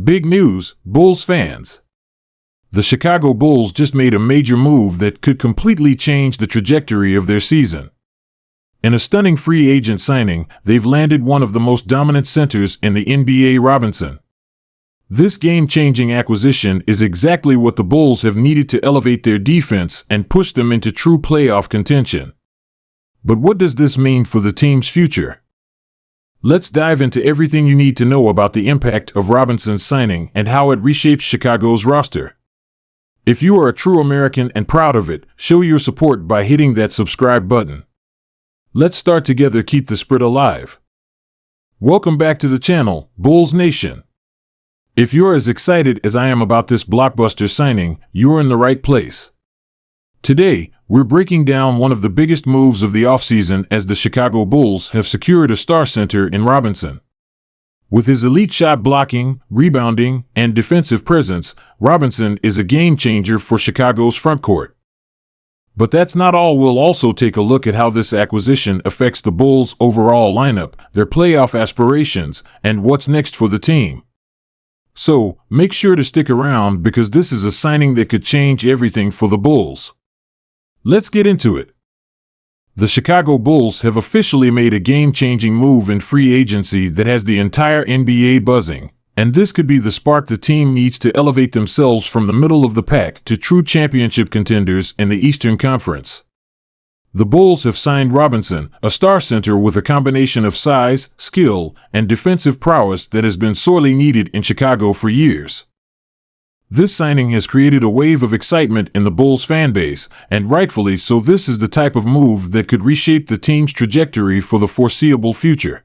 Big news, Bulls fans. The Chicago Bulls just made a major move that could completely change the trajectory of their season. In a stunning free agent signing, they've landed one of the most dominant centers in the NBA, Robinson. This game-changing acquisition is exactly what the Bulls have needed to elevate their defense and push them into true playoff contention. But what does this mean for the team's future? Let's dive into everything you need to know about the impact of Robinson's signing and how it reshapes Chicago's roster. If you are a true American and proud of it, show your support by hitting that subscribe button. Let's start together, keep the spirit alive. Welcome back to the channel, Bulls Nation. If you're as excited as I am about this blockbuster signing, you're in the right place. Today, we're breaking down one of the biggest moves of the offseason as the Chicago Bulls have secured a star center in Robinson. With his elite shot blocking, rebounding, and defensive presence, Robinson is a game-changer for Chicago's frontcourt. But that's not all. We'll also take a look at how this acquisition affects the Bulls' overall lineup, their playoff aspirations, and what's next for the team. So, make sure to stick around because this is a signing that could change everything for the Bulls. Let's get into it. The Chicago Bulls have officially made a game-changing move in free agency that has the entire NBA buzzing, and this could be the spark the team needs to elevate themselves from the middle of the pack to true championship contenders in the Eastern Conference. The Bulls have signed Robinson, a star center with a combination of size, skill, and defensive prowess that has been sorely needed in Chicago for years. This signing has created a wave of excitement in the Bulls fan base, and rightfully so. This is the type of move that could reshape the team's trajectory for the foreseeable future.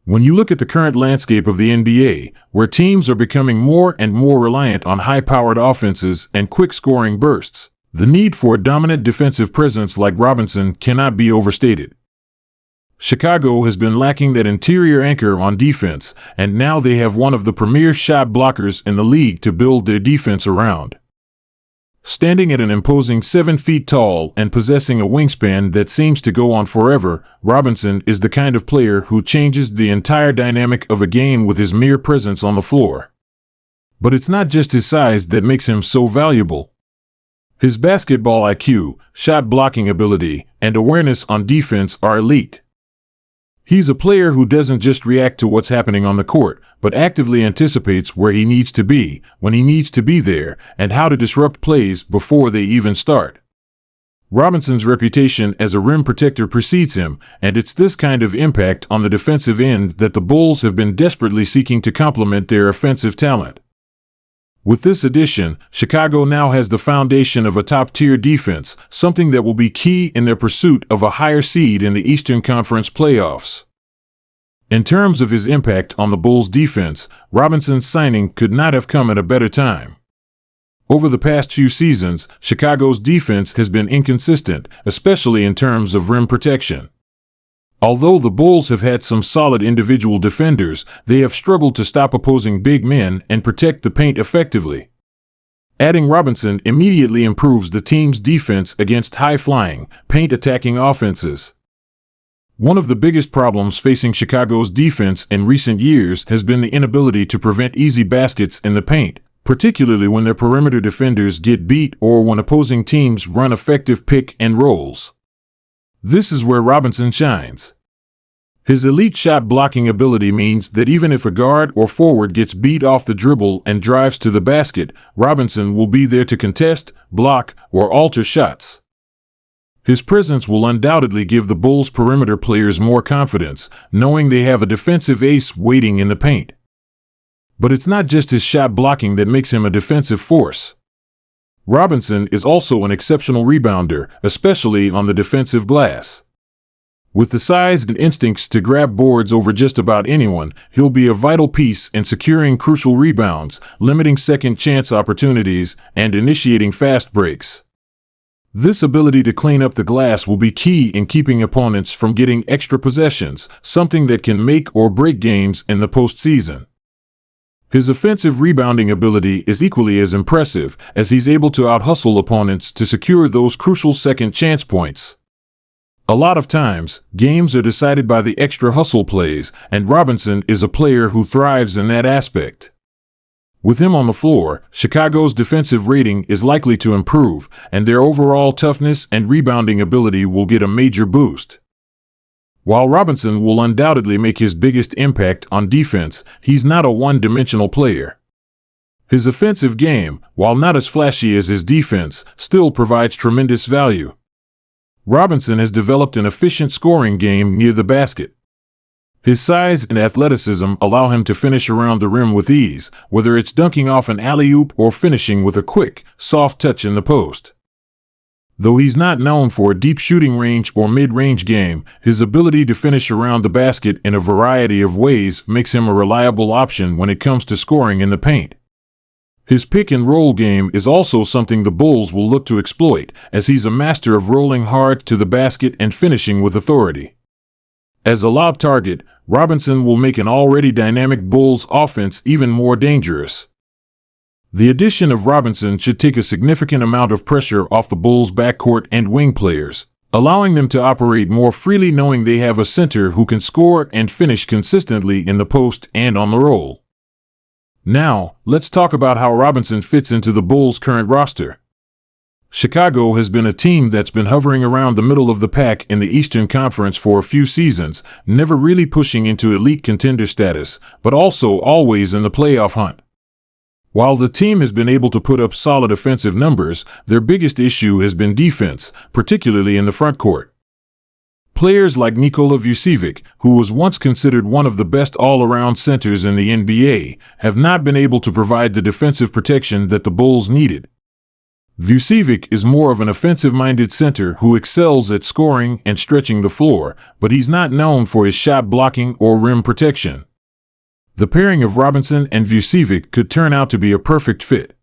When you look at the current landscape of the NBA, where teams are becoming more and more reliant on high-powered offenses and quick-scoring bursts, the need for a dominant defensive presence like Robinson cannot be overstated. Chicago has been lacking that interior anchor on defense, and now they have one of the premier shot blockers in the league to build their defense around. Standing at an imposing 7 feet tall and possessing a wingspan that seems to go on forever, Robinson is the kind of player who changes the entire dynamic of a game with his mere presence on the floor. But it's not just his size that makes him so valuable. His basketball IQ, shot blocking ability, and awareness on defense are elite. He's a player who doesn't just react to what's happening on the court, but actively anticipates where he needs to be, when he needs to be there, and how to disrupt plays before they even start. Robinson's reputation as a rim protector precedes him, and it's this kind of impact on the defensive end that the Bulls have been desperately seeking to complement their offensive talent. With this addition, Chicago now has the foundation of a top-tier defense, something that will be key in their pursuit of a higher seed in the Eastern Conference playoffs. In terms of his impact on the Bulls' defense, Robinson's signing could not have come at a better time. Over the past few seasons, Chicago's defense has been inconsistent, especially in terms of rim protection. Although the Bulls have had some solid individual defenders, they have struggled to stop opposing big men and protect the paint effectively. Adding Robinson immediately improves the team's defense against high-flying, paint-attacking offenses. One of the biggest problems facing Chicago's defense in recent years has been the inability to prevent easy baskets in the paint, particularly when their perimeter defenders get beat or when opposing teams run effective pick and rolls. This is where Robinson shines. His elite shot blocking ability means that even if a guard or forward gets beat off the dribble and drives to the basket, Robinson will be there to contest, block, or alter shots. His presence will undoubtedly give the Bulls' perimeter players more confidence, knowing they have a defensive ace waiting in the paint. But it's not just his shot blocking that makes him a defensive force. Robinson is also an exceptional rebounder, especially on the defensive glass. With the size and instincts to grab boards over just about anyone, he'll be a vital piece in securing crucial rebounds, limiting second-chance opportunities, and initiating fast breaks. This ability to clean up the glass will be key in keeping opponents from getting extra possessions, something that can make or break games in the postseason. His offensive rebounding ability is equally as impressive, as he's able to out-hustle opponents to secure those crucial second-chance points. A lot of times, games are decided by the extra hustle plays, and Robinson is a player who thrives in that aspect. With him on the floor, Chicago's defensive rating is likely to improve, and their overall toughness and rebounding ability will get a major boost. While Robinson will undoubtedly make his biggest impact on defense, he's not a one-dimensional player. His offensive game, while not as flashy as his defense, still provides tremendous value. Robinson has developed an efficient scoring game near the basket. His size and athleticism allow him to finish around the rim with ease, whether it's dunking off an alley-oop or finishing with a quick, soft touch in the post. Though he's not known for a deep shooting range or mid-range game, his ability to finish around the basket in a variety of ways makes him a reliable option when it comes to scoring in the paint. His pick-and-roll game is also something the Bulls will look to exploit, as he's a master of rolling hard to the basket and finishing with authority. As a lob target, Robinson will make an already dynamic Bulls offense even more dangerous. The addition of Robinson should take a significant amount of pressure off the Bulls' backcourt and wing players, allowing them to operate more freely knowing they have a center who can score and finish consistently in the post and on the roll. Now, let's talk about how Robinson fits into the Bulls' current roster. Chicago has been a team that's been hovering around the middle of the pack in the Eastern Conference for a few seasons, never really pushing into elite contender status, but also always in the playoff hunt. While the team has been able to put up solid offensive numbers, their biggest issue has been defense, particularly in the front court. Players like Nikola Vucevic, who was once considered one of the best all-around centers in the NBA, have not been able to provide the defensive protection that the Bulls needed. Vucevic is more of an offensive-minded center who excels at scoring and stretching the floor, but he's not known for his shot blocking or rim protection. The pairing of Robinson and Vucevic could turn out to be a perfect fit.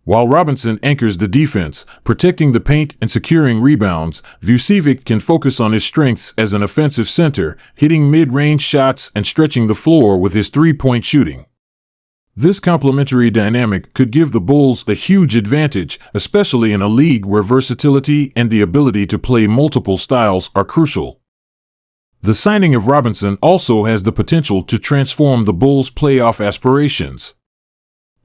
While Robinson anchors the defense, protecting the paint and securing rebounds, Vucevic can focus on his strengths as an offensive center, hitting mid-range shots and stretching the floor with his three-point shooting. This complementary dynamic could give the Bulls a huge advantage, especially in a league where versatility and the ability to play multiple styles are crucial. The signing of Robinson also has the potential to transform the Bulls' playoff aspirations.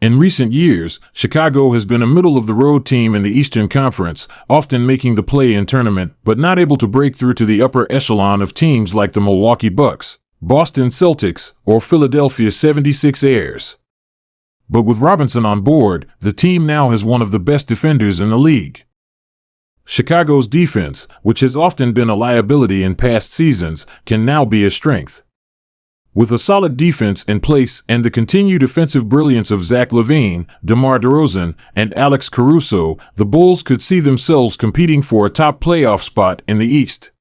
In recent years, Chicago has been a middle-of-the-road team in the Eastern Conference, often making the play-in tournament but not able to break through to the upper echelon of teams like the Milwaukee Bucks, Boston Celtics, or Philadelphia 76ers. But with Robinson on board, the team now has one of the best defenders in the league. Chicago's defense, which has often been a liability in past seasons, can now be a strength. With a solid defense in place and the continued offensive brilliance of Zach LaVine, DeMar DeRozan, and Alex Caruso, the Bulls could see themselves competing for a top playoff spot in the East.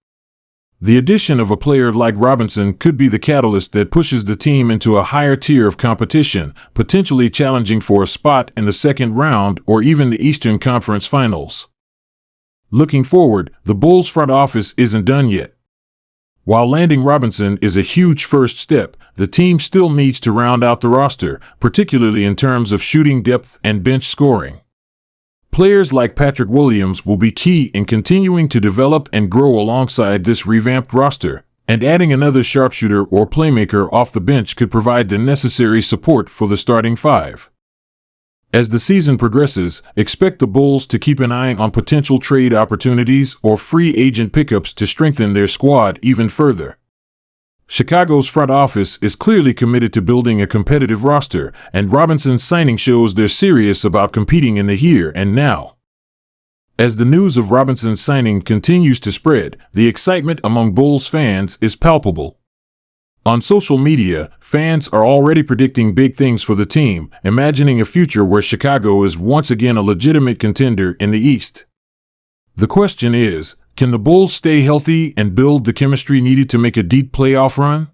The addition of a player like Robinson could be the catalyst that pushes the team into a higher tier of competition, potentially challenging for a spot in the second round or even the Eastern Conference Finals. Looking forward, the Bulls' front office isn't done yet. While landing Robinson is a huge first step, the team still needs to round out the roster, particularly in terms of shooting depth and bench scoring. Players like Patrick Williams will be key in continuing to develop and grow alongside this revamped roster, and adding another sharpshooter or playmaker off the bench could provide the necessary support for the starting five. As the season progresses, expect the Bulls to keep an eye on potential trade opportunities or free agent pickups to strengthen their squad even further. Chicago's front office is clearly committed to building a competitive roster, and Robinson's signing shows they're serious about competing in the here and now. As the news of Robinson's signing continues to spread, the excitement among Bulls fans is palpable. On social media, fans are already predicting big things for the team, imagining a future where Chicago is once again a legitimate contender in the East. The question is, can the Bulls stay healthy and build the chemistry needed to make a deep playoff run?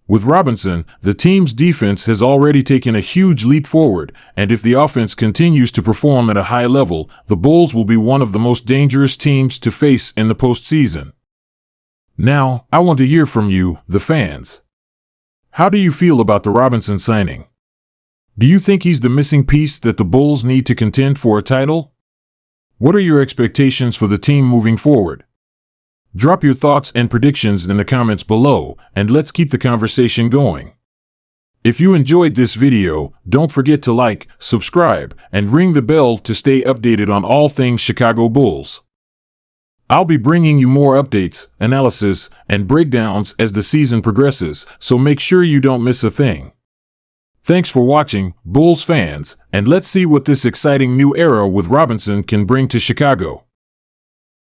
With Robinson, the team's defense has already taken a huge leap forward, and if the offense continues to perform at a high level, the Bulls will be one of the most dangerous teams to face in the postseason. Now, I want to hear from you, the fans. How do you feel about the Robinson signing? Do you think he's the missing piece that the Bulls need to contend for a title? What are your expectations for the team moving forward? Drop your thoughts and predictions in the comments below, and let's keep the conversation going. If you enjoyed this video, don't forget to like, subscribe, and ring the bell to stay updated on all things Chicago Bulls. I'll be bringing you more updates, analysis, and breakdowns as the season progresses, so make sure you don't miss a thing. Thanks for watching, Bulls fans, and let's see what this exciting new era with Robinson can bring to Chicago.